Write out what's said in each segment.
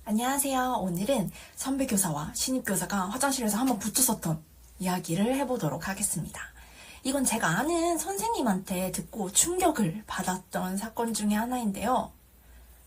안녕하세요. 오늘은 선배 교사와 신입 교사가 화장실에서 한번 붙었었던 이야기를 해보도록 하겠습니다. 이건 제가 아는 선생님한테 듣고 충격을 받았던 사건 중에 하나인데요.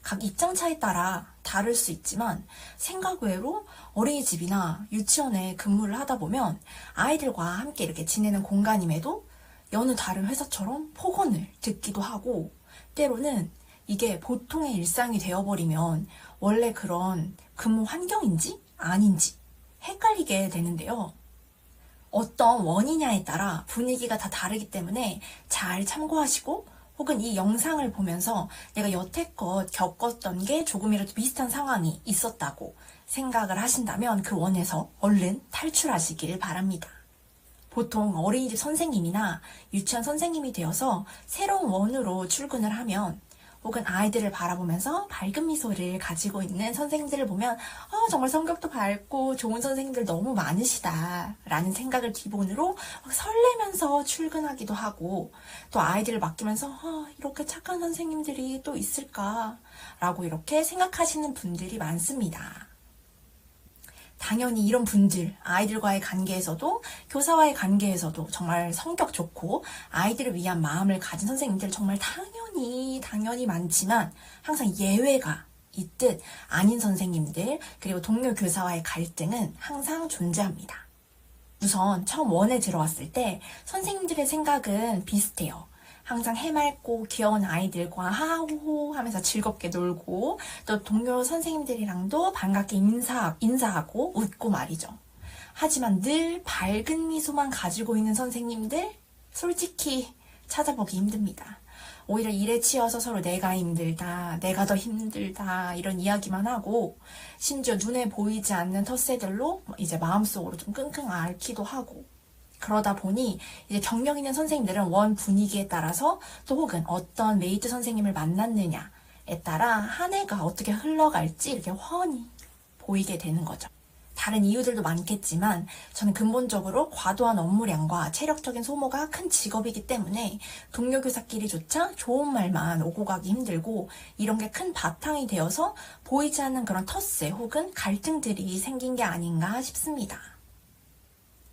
각 입장차에 따라 다를 수 있지만 생각 외로 어린이집이나 유치원에 근무를 하다 보면 아이들과 함께 이렇게 지내는 공간임에도 여느 다른 회사처럼 폭언을 듣기도 하고, 때로는 이게 보통의 일상이 되어버리면 원래 그런 근무 환경인지 아닌지 헷갈리게 되는데요. 어떤 원인냐에 따라 분위기가 다 다르기 때문에 잘 참고하시고, 혹은 이 영상을 보면서 내가 여태껏 겪었던 게 조금이라도 비슷한 상황이 있었다고 생각을 하신다면 그 원에서 얼른 탈출하시길 바랍니다. 보통 어린이집 선생님이나 유치원 선생님이 되어서 새로운 원으로 출근을 하면, 혹은 아이들을 바라보면서 밝은 미소를 가지고 있는 선생님들을 보면 정말 성격도 밝고 좋은 선생님들 너무 많으시다 라는 생각을 기본으로 설레면서 출근하기도 하고, 또 아이들을 맡기면서 이렇게 착한 선생님들이 또 있을까 라고 이렇게 생각하시는 분들이 많습니다. 당연히 이런 분들, 아이들과의 관계에서도 교사와의 관계에서도 정말 성격 좋고 아이들을 위한 마음을 가진 선생님들 정말 당연히 많지만, 항상 예외가 있듯 아닌 선생님들 그리고 동료 교사와의 갈등은 항상 존재합니다. 우선 처음 원에 들어왔을 때 선생님들의 생각은 비슷해요. 항상 해맑고 귀여운 아이들과 하하호호 하면서 즐겁게 놀고, 또 동료 선생님들이랑도 반갑게 인사하고 웃고 말이죠. 하지만 늘 밝은 미소만 가지고 있는 선생님들, 솔직히 찾아보기 힘듭니다. 오히려 일에 치여서 서로 내가 힘들다, 내가 더 힘들다 이런 이야기만 하고, 심지어 눈에 보이지 않는 텃세들로 이제 마음속으로 좀 끙끙 앓기도 하고, 그러다 보니 이제 경력 있는 선생님들은 원 분위기에 따라서, 또 혹은 어떤 메이트 선생님을 만났느냐에 따라 한 해가 어떻게 흘러갈지 이렇게 훤히 보이게 되는 거죠. 다른 이유들도 많겠지만 저는 근본적으로 과도한 업무량과 체력적인 소모가 큰 직업이기 때문에 동료 교사끼리조차 좋은 말만 오고 가기 힘들고, 이런 게 큰 바탕이 되어서 보이지 않는 그런 텃세 혹은 갈등들이 생긴 게 아닌가 싶습니다.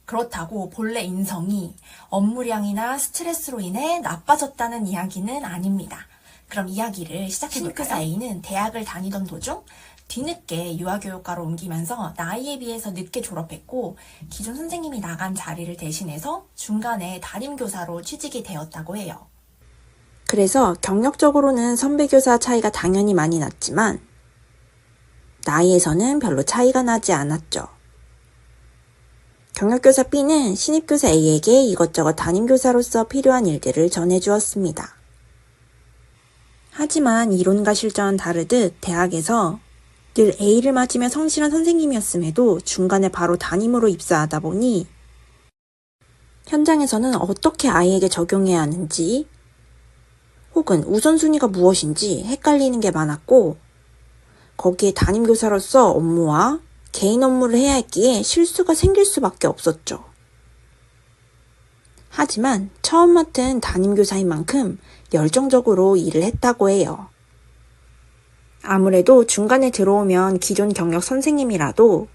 그렇다고 본래 인성이 업무량이나 스트레스로 인해 나빠졌다는 이야기는 아닙니다. 그럼 이야기를 시작해볼까요? 신입교사 A는 대학을 다니던 도중 뒤늦게 유아교육과로 옮기면서 나이에 비해서 늦게 졸업했고, 기존 선생님이 나간 자리를 대신해서 중간에 담임교사로 취직이 되었다고 해요. 그래서 경력적으로는 선배교사 차이가 당연히 많이 났지만 나이에서는 별로 차이가 나지 않았죠. 경력교사 B는 신입교사 A에게 이것저것 담임교사로서 필요한 일들을 전해주었습니다. 하지만 이론과 실전은 다르듯 대학에서 늘 A를 맞으며 성실한 선생님이었음에도 중간에 바로 담임으로 입사하다 보니 현장에서는 어떻게 아이에게 적용해야 하는지 혹은 우선순위가 무엇인지 헷갈리는 게 많았고, 거기에 담임교사로서 업무와 개인 업무를 해야 했기에 실수가 생길 수밖에 없었죠. 하지만 처음 맡은 담임교사인 만큼 열정적으로 일을 했다고 해요. 아무래도 중간에 들어오면 기존 경력 선생님이라도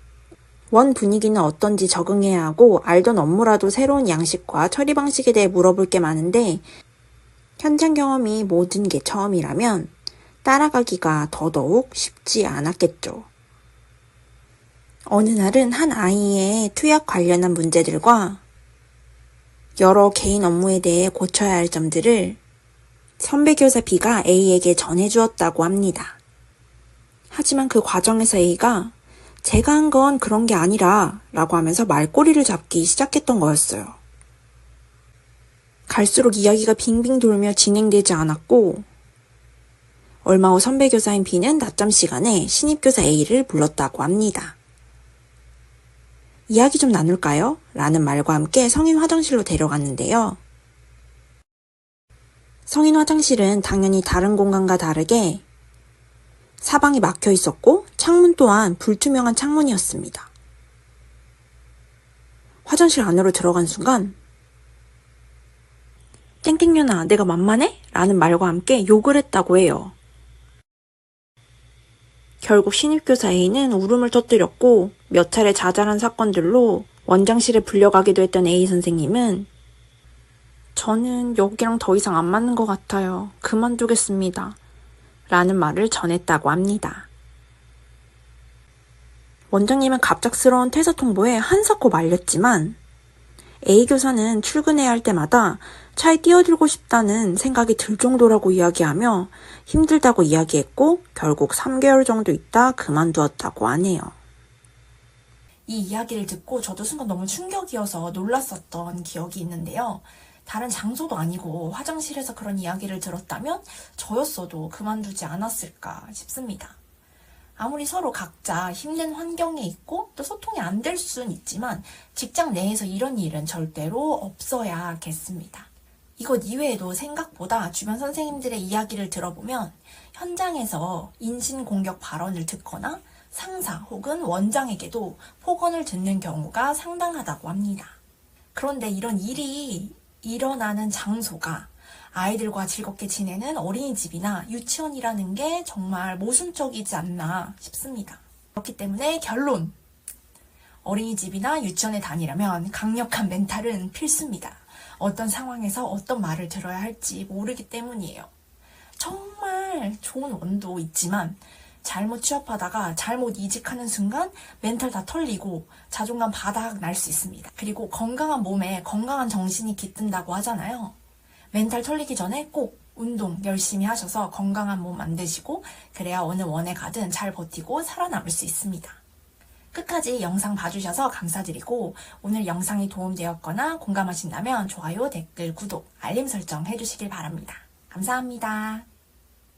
원 분위기는 어떤지 적응해야 하고, 알던 업무라도 새로운 양식과 처리 방식에 대해 물어볼 게 많은데, 현장 경험이 모든 게 처음이라면 따라가기가 더더욱 쉽지 않았겠죠. 어느 날은 한 아이의 투약 관련한 문제들과 여러 개인 업무에 대해 고쳐야 할 점들을 선배 교사 B가 A에게 전해주었다고 합니다. 하지만 그 과정에서 A가 제가 한 건 그런 게 아니라 라고 하면서 말꼬리를 잡기 시작했던 거였어요. 갈수록 이야기가 빙빙 돌며 진행되지 않았고, 얼마 후 선배 교사인 B는 낮잠 시간에 신입 교사 A를 불렀다고 합니다. 이야기 좀 나눌까요? 라는 말과 함께 성인 화장실로 데려갔는데요. 성인 화장실은 당연히 다른 공간과 다르게 사방이 막혀 있었고, 창문 또한 불투명한 창문이었습니다. 화장실 안으로 들어간 순간 땡땡년아 내가 만만해? 라는 말과 함께 욕을 했다고 해요. 결국 신입교사 A는 울음을 터뜨렸고 몇 차례 자잘한 사건들로 원장실에 불려가기도 했던 A 선생님은 저는 여기랑 더 이상 안 맞는 것 같아요. 그만두겠습니다. 라는 말을 전했다고 합니다. 원장님은 갑작스러운 퇴사 통보에 한사코 말렸지만 A 교사는 출근해야 할 때마다 차에 뛰어들고 싶다는 생각이 들 정도라고 이야기하며 힘들다고 이야기했고 결국 3개월 정도 있다 그만두었다고 하네요. 이 이야기를 듣고 저도 순간 너무 충격이어서 놀랐었던 기억이 있는데요. 다른 장소도 아니고 화장실에서 그런 이야기를 들었다면 저였어도 그만두지 않았을까 싶습니다. 아무리 서로 각자 힘든 환경에 있고 또 소통이 안 될 수는 있지만 직장 내에서 이런 일은 절대로 없어야겠습니다. 이것 이외에도 생각보다 주변 선생님들의 이야기를 들어보면 현장에서 인신공격 발언을 듣거나 상사 혹은 원장에게도 폭언을 듣는 경우가 상당하다고 합니다. 그런데 이런 일이 일어나는 장소가 아이들과 즐겁게 지내는 어린이집이나 유치원이라는 게 정말 모순적이지 않나 싶습니다. 그렇기 때문에 결론! 어린이집이나 유치원에 다니려면 강력한 멘탈은 필수입니다. 어떤 상황에서 어떤 말을 들어야 할지 모르기 때문이에요. 정말 좋은 원도 있지만 잘못 취업하다가 잘못 이직하는 순간 멘탈 다 털리고 자존감 바닥 날 수 있습니다. 그리고 건강한 몸에 건강한 정신이 깃든다고 하잖아요. 멘탈 털리기 전에 꼭 운동 열심히 하셔서 건강한 몸 만드시고 그래야 어느 원에 가든 잘 버티고 살아남을 수 있습니다. 끝까지 영상 봐주셔서 감사드리고 오늘 영상이 도움되었거나 공감하신다면 좋아요, 댓글, 구독, 알림 설정 해주시길 바랍니다. 감사합니다.